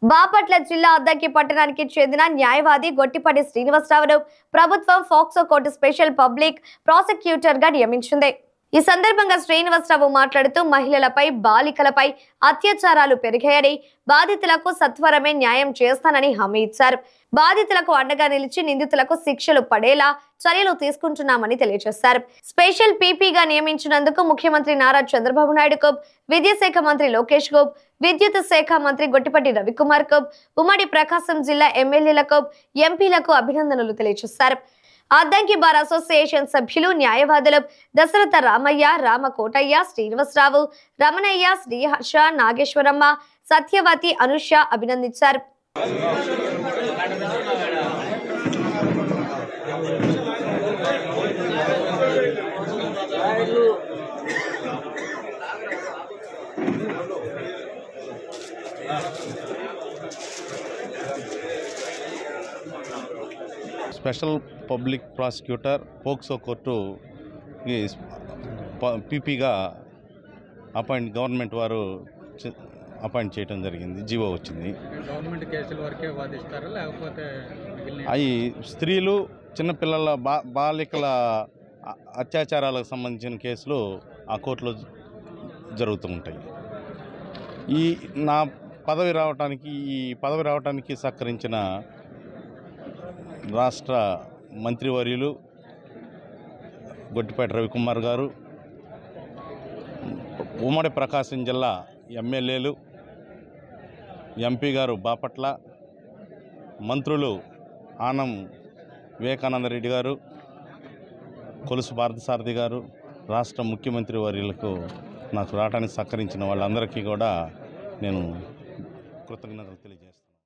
బాపట్ల జిల్లా అద్దంకి పట్టణానికి చెందిన న్యాయవాది గొట్టిపాటి శ్రీనివాసరావును ప్రభుత్వం POCSO court special public prosecutor గా నియమించింది. ఈ సందర్భంగా శ్రీనివాసరావు మాట్లాడుతూ మహిళలపై, బాలికలపై అత్యాచారాలు పెరిగాయని, బాధితులకు సత్వరమే న్యాయం చేస్తానని హామీ ఇచ్చారు. బాధితులకు అండగా నిలిచి నిందితులకు శిక్షలు పడేలా చర్యలు తీసుకుంటున్నామని తెలియజేశారు. స్పెషల్ పీపీగా నియమించినందుకు ముఖ్యమంత్రి నారా చంద్రబాబు నాయుడుకు, విద్యాశాఖ మంత్రి లోకేష్ కు, విద్యుత్ శాఖ మంత్రి గొట్టిపాటి రవికుమార్ కు, ఉమ్మడి ప్రకాశం జిల్లా ఎమ్మెల్యేలకు, ఎంపీలకు అభినందనలు తెలియజేశారు. అద్దంకి బార్ అసోసియేషన్ సభ్యులు, న్యాయవాదులు దశరథ రామయ్య, రామకోటయ్య, శ్రీనివాసరావు, రమణయ్య, శ్రీహర్ష, నాగేశ్వరమ్మ, సత్యవతి, అనుష అభినందించారు. Special public prosecutor POCSO court పీపీగా గవర్నమెంట్ వారు అపాయింట్ చేయడం జరిగింది. జీవో వచ్చింది. గవర్నమెంట్ కేసుల వరకే వాదిస్తారా లేకపోతే అవి స్త్రీలు, చిన్నపిల్లల, బాలికల అత్యాచారాలకు సంబంధించిన కేసులు ఆ కోర్టులో జరుగుతూ ఉంటాయి. నా పదవి రావడానికి సహకరించిన రాష్ట్ర మంత్రివర్యులు గొట్టిపాటి రవికుమార్ గారు, ఉమ్మడి ప్రకాశం జిల్లా ఎమ్మెల్యేలు, ఎంపీ గారు బాపట్ల, మంత్రులు ఆనం వివేకానందరెడ్డి గారు, కొలుసు పార్థసారథి గారు, రాష్ట్ర ముఖ్యమంత్రి వర్యులకు నాకు రావడానికి సహకరించిన వాళ్ళందరికీ కూడా నేను కృతజ్ఞతలు తెలియజేస్తాను.